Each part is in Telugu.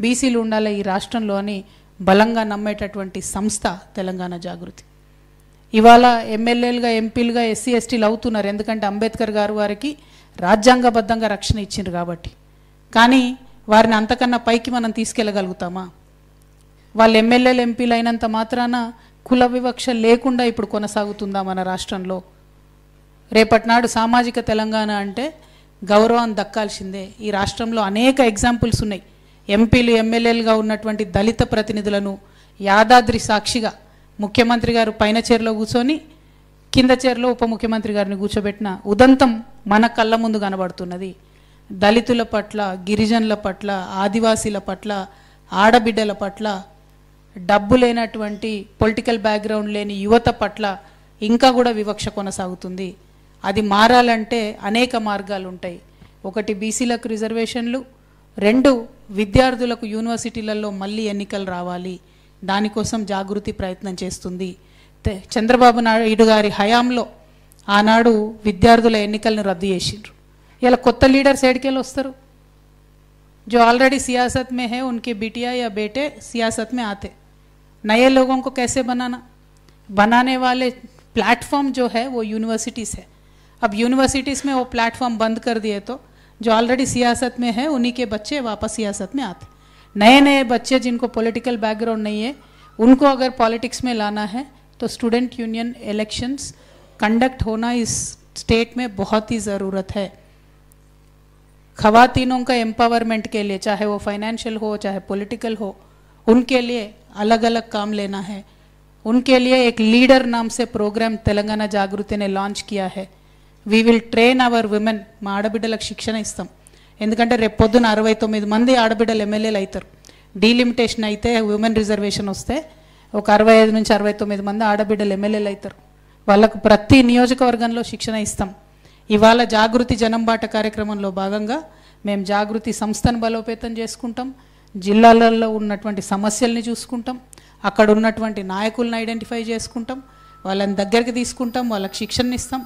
బీసీలు ఉండాలి ఈ రాష్ట్రంలో అని బలంగా నమ్మేటటువంటి సంస్థ తెలంగాణ జాగృతి. ఇవాళ ఎమ్మెల్యేలుగా ఎంపీలుగా ఎస్సీ ఎస్టీలు అవుతున్నారు, ఎందుకంటే అంబేద్కర్ గారు వారికి రాజ్యాంగబద్ధంగా రక్షణ ఇచ్చిండ్రు కాబట్టి. కానీ వారిని అంతకన్నా పైకి మనం తీసుకెళ్ళగలుగుతామా? వాళ్ళు ఎమ్మెల్యేలు ఎంపీలు అయినంత మాత్రాన కుల వివక్ష లేకుండా ఇప్పుడు కొనసాగుతుందా మన రాష్ట్రంలో? రేపటి నాడు సామాజిక తెలంగాణ అంటే గౌరవం దక్కాల్సిందే. ఈ రాష్ట్రంలో అనేక ఎగ్జాంపుల్స్ ఉన్నాయి. ఎంపీలు ఎమ్మెల్యేలుగా ఉన్నటువంటి దళిత ప్రతినిధులను యాదాద్రి సాక్షిగా ముఖ్యమంత్రి గారు పైన చైర్లో కూర్చొని కింద చైర్లో ఉప ముఖ్యమంత్రి గారిని కూర్చోబెట్టిన ఉదంతం మన కళ్ళ ముందు కనబడుతున్నది. దళితుల పట్ల, గిరిజనుల పట్ల, ఆదివాసీల పట్ల, ఆడబిడ్డల పట్ల, డబ్బు లేనటువంటి పొలిటికల్ బ్యాక్గ్రౌండ్ లేని యువత పట్ల ఇంకా కూడా వివక్ష కొనసాగుతుంది. అది మారాలంటే అనేక మార్గాలు ఉంటాయి. ఒకటి బీసీలకు రిజర్వేషన్లు, 2 విద్యార్థులకు యూనివర్సిటీలలో మళ్ళీ ఎన్నికలు రావాలి. దానికోసం జాగృతి ప్రయత్నం చేస్తుంది. చంద్రబాబు నాయుడు గారి హయాంలో ఆనాడు విద్యార్థుల ఎన్నికలను రద్దు చేసిండ్రు. ఇలా కొత్త లీడర్స్ ఏడికెళ్ళి వస్తారు? जो ऑलरेडी सियासत में है उनके बिटिया या बेटे सियासत में आते, नए लोगों को कैसे बनाने वाले प्लेटफॉर्म जो है वो यूनिवर्सिटीज़ है. अब यूनिवर्सिटीज़ में वो प्लेटफॉर्म बंद कर दिए तो जो ऑलरेडी सियासत में है उन्हीं के बच्चे वापस सियासत में आते. नए नए बच्चे जिनको पॉलिटिकल बैकग्राउंड नहीं है उनको अगर पॉलिटिक्स में लाना है तो स्टूडेंट यूनियन इलेक्शंस कंडक्ट होना इस स्टेट में बहुत ही ज़रूरत है. ख़वातीनों का एम्पावरमेंट के लिए, चाहे वो फाइनेंशियल हो चाहे पॉलिटिकल हो, उनके लिए अलग अलग काम लेना है. उनके लिए एक लीडर नाम से प्रोग्राम तेलंगाना जागृति ने लॉन्च किया है. We will train our women. మా ఆడబిడ్డలకు శిక్షణ ఇస్తాం. ఎందుకంటే రేపు పొద్దున 69 మంది ఆడబిడ్డలు ఎమ్మెల్యేలు అవుతారు. డీలిమిటేషన్ అయితే ఉమెన్ రిజర్వేషన్ వస్తే ఒక 65 నుంచి 69 మంది ఆడబిడ్డలు ఎమ్మెల్యేలు అవుతారు. వాళ్ళకు ప్రతి నియోజకవర్గంలో శిక్షణ ఇస్తాం. ఇవాళ జాగృతి జనంబాట కార్యక్రమంలో భాగంగా మేము జాగృతి సంస్థను బలోపేతం చేసుకుంటాం. జిల్లాలలో ఉన్నటువంటి సమస్యల్ని చూసుకుంటాం. అక్కడ ఉన్నటువంటి నాయకులను ఐడెంటిఫై చేసుకుంటాం. వాళ్ళని దగ్గరికి తీసుకుంటాం. వాళ్ళకి శిక్షణ ఇస్తాం.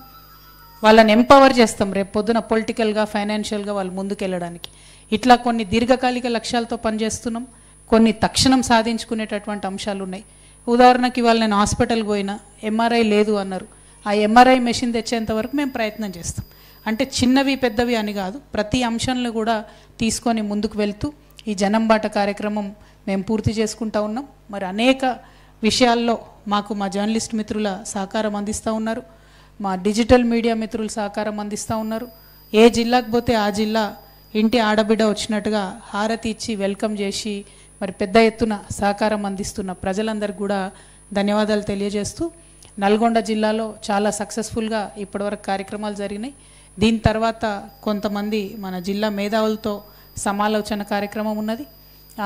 వాళ్ళని ఎంపవర్ చేస్తాం రేపు పొద్దున పొలిటికల్గా, ఫైనాన్షియల్గా వాళ్ళు ముందుకెళ్ళడానికి. ఇట్లా కొన్ని దీర్ఘకాలిక లక్ష్యాలతో పనిచేస్తున్నాం. కొన్ని తక్షణం సాధించుకునేటటువంటి అంశాలు ఉన్నాయి. ఉదాహరణకి ఇవాళ నేను హాస్పిటల్కి పోయినా ఎంఆర్ఐ లేదు అన్నారు. ఆ ఎంఆర్ఐ మెషిన్ తెచ్చేంత వరకు మేము ప్రయత్నం చేస్తాం. అంటే చిన్నవి పెద్దవి అని కాదు, ప్రతి అంశాలను కూడా తీసుకొని ముందుకు వెళ్తూ ఈ జనంబాట కార్యక్రమం మేము పూర్తి చేసుకుంటూ ఉన్నాం. మరి అనేక విషయాల్లో మాకు మా జర్నలిస్ట్ మిత్రుల సహకారం అందిస్తూ ఉన్నారు. మా డిజిటల్ మీడియా మిత్రులు సహకారం అందిస్తూ ఉన్నారు. ఏ జిల్లాకు పోతే ఆ జిల్లా ఇంటి ఆడబిడ్డ వచ్చినట్టుగా హారతి ఇచ్చి వెల్కమ్ చేసి మరి పెద్ద ఎత్తున సహకారం అందిస్తున్న ప్రజలందరికీ కూడా ధన్యవాదాలు తెలియజేస్తూ, నల్గొండ జిల్లాలో చాలా సక్సెస్ఫుల్గా ఇప్పటివరకు కార్యక్రమాలు జరిగినాయి. దీని తర్వాత కొంతమంది మన జిల్లా మేధావులతో సమాలోచన కార్యక్రమం ఉన్నది.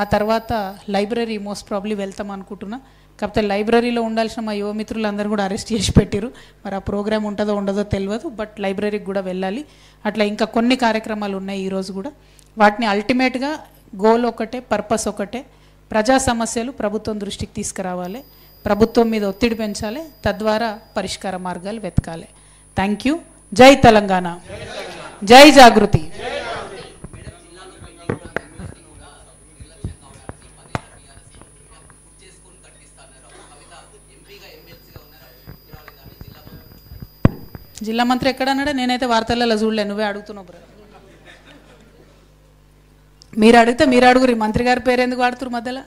ఆ తర్వాత లైబ్రరీ మోస్ట్ ప్రాబ్లీ వెళ్తాం అనుకుంటున్నా. కాకపోతే లైబ్రరీలో ఉండాల్సిన మా యువమిత్రులందరూ కూడా అరెస్ట్ చేసి పెట్టిరు. మరి ఆ ప్రోగ్రామ్ ఉంటుందో ఉండదో తెలియదు, బట్ లైబ్రరీకి కూడా వెళ్ళాలి. అట్లా ఇంకా కొన్ని కార్యక్రమాలు ఉన్నాయి ఈరోజు కూడా. వాటిని అల్టిమేట్గా గోల్ ఒకటే, పర్పస్ ఒకటే, ప్రజా సమస్యలు ప్రభుత్వం దృష్టికి తీసుకురావాలి, ప్రభుత్వం మీద ఒత్తిడి పెంచాలి, తద్వారా పరిష్కార మార్గాలు వెతకాలి. Thank you. జై తెలంగాణ, జై జాగృతి. జిల్లా మంత్రి ఎక్కడన్నాడా? నేనైతే వార్తలలో చూడలే, నువ్వే అడుగుతున్నావు బ్రదర్. మీరు అడిగితే మీరు అడుగురి, మంత్రి గారి పేరు ఎందుకు వాడుతురు మధ్యలో?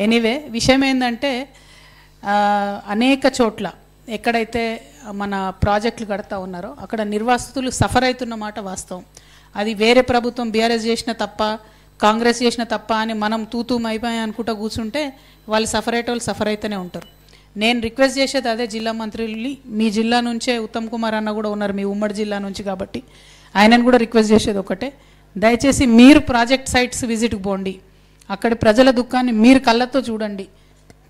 ఎనీవే, విషయం ఏంటంటే అనేక చోట్ల ఎక్కడైతే మన ప్రాజెక్టులు కడతా ఉన్నారో అక్కడ నిర్వాసితులు సఫర్ అవుతున్న మాట వాస్తవం. అది వేరే ప్రభుత్వం బీఆర్ఎస్ చేసిన తప్ప, కాంగ్రెస్ చేసిన తప్ప అని మనం తూతూం అయిపోయి అనుకుంటూ కూర్చుంటే వాళ్ళు సఫర్ అయితేనే ఉంటారు. నేను రిక్వెస్ట్ చేసేది అదే జిల్లా మంత్రుల్ని. మీ జిల్లా నుంచే ఉత్తమ్ కుమార్ అన్న కూడా ఉన్నారు, మీ ఉమ్మడి జిల్లా నుంచి, కాబట్టి ఆయనను కూడా రిక్వెస్ట్ చేసేది ఒకటే, దయచేసి మీరు ప్రాజెక్ట్ సైట్స్ విజిట్కి పోండి. అక్కడి ప్రజల దుఃఖాన్ని మీరు కళ్ళతో చూడండి.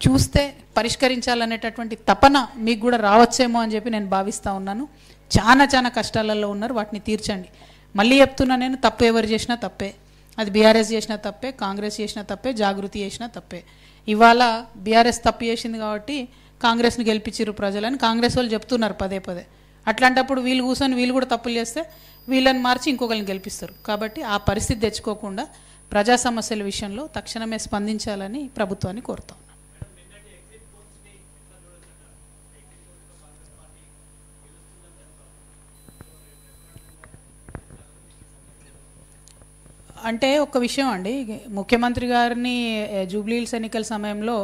చూస్తే పరిష్కరించాలనేటటువంటి తపన మీకు కూడా రావచ్చేమో అని చెప్పి నేను భావిస్తూ ఉన్నాను. చాలా కష్టాలలో ఉన్నారు, వాటిని తీర్చండి. మళ్ళీ చెప్తున్నా, నేను తప్పు ఎవరు చేసినా తప్పే. అది బీఆర్ఎస్ చేసిన తప్పే, కాంగ్రెస్ చేసిన తప్పే, జాగృతి చేసిన తప్పే. ఇవాళ బీఆర్ఎస్ తప్పు చేసింది కాబట్టి కాంగ్రెస్ని గెలిపించారు ప్రజలని కాంగ్రెస్ వాళ్ళు చెప్తున్నారు పదే. అట్లాంటప్పుడు వీళ్ళు కూర్చొని వీళ్ళు కూడా తప్పులు చేస్తే వీళ్ళని మార్చి ఇంకొకరిని గెలిపిస్తారు. కాబట్టి ఆ పరిస్థితి తెచ్చుకోకుండా ప్రజా సమస్యల విషయంలో తక్షణమే స్పందించాలని ప్రభుత్వాన్ని కోరుతాం. అంటే ఒక విషయం అండి, ముఖ్యమంత్రి గారిని జూబ్లీహిల్స్ ఎన్నికల సమయంలో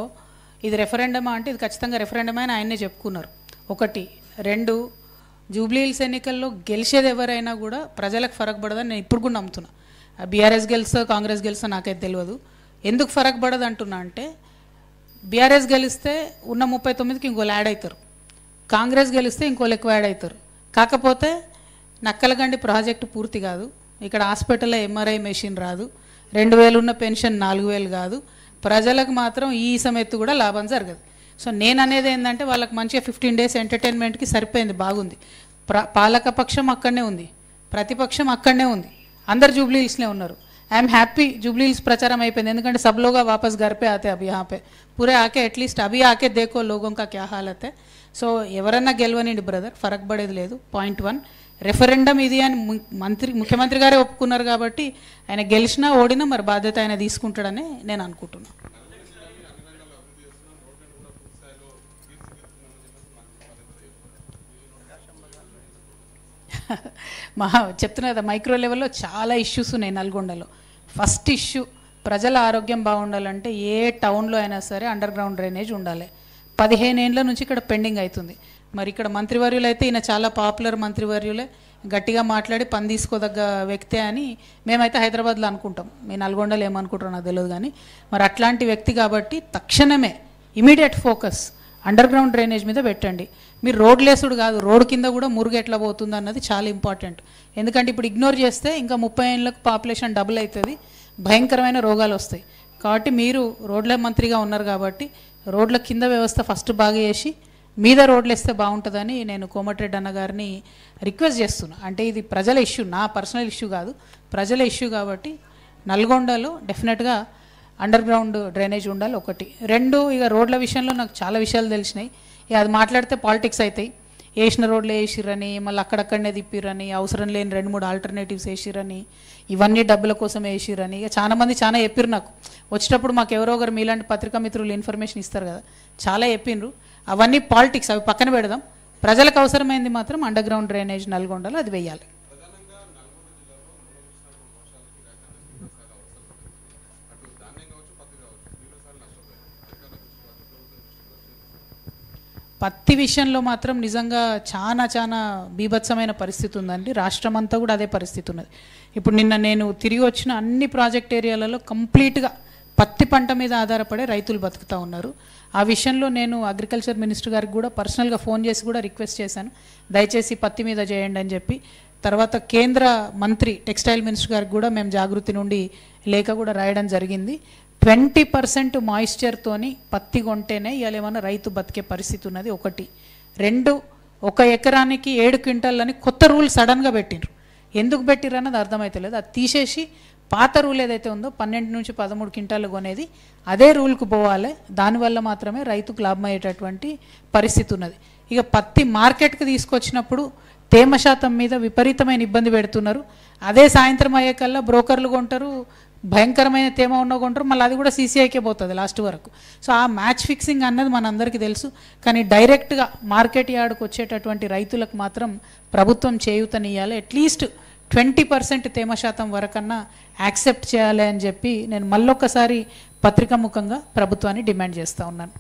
ఇది రెఫరెండమా అంటే ఇది ఖచ్చితంగా రెఫరెండమే అని ఆయన్నే చెప్పుకున్నారు. ఒకటి. రెండు, జూబ్లీహిల్స్ ఎన్నికల్లో గెలిచేది ఎవరైనా కూడా ప్రజలకు ఫరక్ పడదని నేను ఇప్పుడు కూడా నమ్ముతున్నా. బీఆర్ఎస్ గెలుస్తా కాంగ్రెస్ గెలుస్తా నాకైతే తెలియదు. ఎందుకు ఫరక్ పడదు అంటున్నా అంటే, బీఆర్ఎస్ గెలిస్తే ఉన్న 39కి ఇంకోళ్ళు యాడ్ అవుతారు, కాంగ్రెస్ గెలిస్తే ఇంకోళ్ళు ఎక్కువ యాడ్ అవుతారు. కాకపోతే నక్కలగండి ప్రాజెక్టు పూర్తి కాదు, ఇక్కడ హాస్పిటల్లో ఎంఆర్ఐ మెషిన్ రాదు, 2000 ఉన్న పెన్షన్ 4000 కాదు, ప్రజలకు మాత్రం ఈ సమెత్తు కూడా లాభం జరగదు. సో నేను అనేది ఏంటంటే వాళ్ళకి మంచిగా 15 days ఎంటర్టైన్మెంట్కి సరిపోయింది, బాగుంది. పాలకపక్షం అక్కడనే ఉంది, ప్రతిపక్షం అక్కడనే ఉంది, అందరు జూబ్లీహిల్స్లో ఉన్నారు. ఐఎమ్ హ్యాపీ, జూబ్లీహిల్స్ ప్రచారం అయిపోయింది. ఎందుకంటే सब लोग वापस घर पे आते अब यहाँ पे पूरे आके एटलीस्ट अभी आके देखो लोगों का क्या हालत है. సో ఎవరన్నా గెలవనండి బ్రదర్, ఫరక్ పడేది లేదు. పాయింట్ 1, రెఫరెండం ఇది అని ముఖ్యమంత్రి గారే ఒప్పుకున్నారు కాబట్టి ఆయన గెలిచినా ఓడినా మరి బాధ్యత ఆయన తీసుకుంటాడని నేను అనుకుంటున్నాను. చెప్తున్నా కదా, మైక్రో లెవెల్లో చాలా ఇష్యూస్ ఉన్నాయి నల్గొండలో. ఫస్ట్ ఇష్యూ, ప్రజల ఆరోగ్యం బాగుండాలంటే ఏ టౌన్లో అయినా సరే అండర్ గ్రౌండ్ డ్రైనేజ్ ఉండాలి. 15 ఏళ్ళ నుంచి ఇక్కడ పెండింగ్ అవుతుంది. మరి ఇక్కడ మంత్రివర్యులు అయితే ఈయన చాలా పాపులర్ మంత్రివర్యులే, గట్టిగా మాట్లాడి పని తీసుకోదగ్గ వ్యక్తే అని మేమైతే హైదరాబాద్లో అనుకుంటాం. మీ నల్గొండలో ఏమనుకుంటారో నాకు తెలియదు కానీ మరి అట్లాంటి వ్యక్తి కాబట్టి తక్షణమే immediate focus under ground drainage మీద పెట్టండి. మీరు రోడ్లేసుడు కాదు, రోడ్ కింద కూడా మురుగు ఎట్లా పోతుంది అన్నది చాలా ఇంపార్టెంట్. ఎందుకంటే ఇప్పుడు ఇగ్నోర్ చేస్తే ఇంకా 30 ఏళ్ళకు పాపులేషన్ డబుల్ అవుతుంది, భయంకరమైన రోగాలు వస్తాయి. కాబట్టి మీరు రోడ్ల మంత్రిగా ఉన్నారు కాబట్టి రోడ్ల కింద వ్యవస్థ ఫస్ట్ బాగా చేసి మీద రోడ్లు వేస్తే బాగుంటుందని నేను కోమటిరెడ్డి అన్న గారిని రిక్వెస్ట్ చేస్తున్నా. అంటే ఇది ప్రజల ఇష్యూ, నా పర్సనల్ ఇష్యూ కాదు, ప్రజల ఇష్యూ కాబట్టి నల్గొండలో డెఫినెట్గా అండర్ గ్రౌండ్ డ్రైనేజ్ ఉండాలి. ఒకటి. రెండు, ఇక రోడ్ల విషయంలో నాకు చాలా విషయాలు తెలిసినాయి. ఇక అది మాట్లాడితే పాలిటిక్స్ అవుతాయి. వేసిన రోడ్లు వేసిరని, మళ్ళీ అక్కడక్కడనే తిప్పిరని, అవసరం లేని 2-3 ఆల్టర్నేటివ్స్ వేసిరని, ఇవన్నీ డబ్బుల కోసం వేసిరని ఇక చాలామంది చాలా చెప్పిర్రు. నాకు వచ్చేటప్పుడు మాకు ఎవరో ఒకరు మీలాంటి పత్రికా మిత్రులు ఇన్ఫర్మేషన్ ఇస్తారు కదా, చాలా చెప్పిండ్రు. అవన్నీ పాలిటిక్స్, అవి పక్కన పెడదాం. ప్రజలకు అవసరమైంది మాత్రం అండర్ గ్రౌండ్ డ్రైనేజ్ నల్గొండలో అది వెయ్యాలి. పత్తి విషయంలో మాత్రం నిజంగా చాలా బీభత్సమైన పరిస్థితి ఉందండి. రాష్ట్రం అంతా కూడా అదే పరిస్థితి ఉన్నది. ఇప్పుడు నిన్న నేను తిరిగి వచ్చిన అన్ని ప్రాజెక్ట్ ఏరియాలలో కంప్లీట్గా పత్తి పంట మీద ఆధారపడే రైతులు బతుకుతూ ఉన్నారు. ఆ విషయంలో నేను అగ్రికల్చర్ మినిస్టర్ గారికి కూడా పర్సనల్గా ఫోన్ చేసి కూడా రిక్వెస్ట్ చేశాను, దయచేసి పత్తి మీద చేయండి అని చెప్పి. తర్వాత కేంద్ర మంత్రి టెక్స్టైల్ మినిస్టర్ గారికి కూడా మేము జాగృతి నుండి లేఖ కూడా రాయడం జరిగింది. 20% మాయిశ్చర్తోని పత్తి కొంటేనే ఇవాళ ఏమన్నా రైతు బతికే పరిస్థితి ఉన్నది. ఒకటి. రెండు, 1 ఎకరానికి 7 క్వింటాలని కొత్త రూల్ సడన్గా పెట్టిండ్రు. ఎందుకు పెట్టిర్రు అన్నది అర్థమైతలేదు. అది తీసేసి పాత రూల్ ఏదైతే ఉందో 12 నుంచి 13 క్వింటాలు కొనేది అదే రూల్కు పోవాలి. దానివల్ల మాత్రమే రైతుకు లాభం అయ్యేటటువంటి పరిస్థితి ఉన్నది. ఇక పత్తి మార్కెట్కి తీసుకొచ్చినప్పుడు తేమ శాతం మీద విపరీతమైన ఇబ్బంది పెడుతున్నారు. అదే సాయంత్రం అయ్యేకల్లా బ్రోకర్లు కొంటారు, భయంకరమైన తేమ ఉన్న కొంటారు, మళ్ళీ అది కూడా సీసీఐకే పోతుంది లాస్ట్ వరకు. సో ఆ మ్యాచ్ ఫిక్సింగ్ అన్నది మనందరికీ తెలుసు. కానీ డైరెక్ట్గా మార్కెట్ యార్డ్కి వచ్చేటటువంటి రైతులకు మాత్రం ప్రభుత్వం చేయూతనియాలి. అట్లీస్ట్ 20% తేమ శాతం వరకన్నా యాక్సెప్ట్ చేయాలి అని చెప్పి నేను మళ్ళొక్కసారి పత్రికా ముఖంగా ప్రభుత్వాన్ని డిమాండ్ చేస్తూ ఉన్నాను.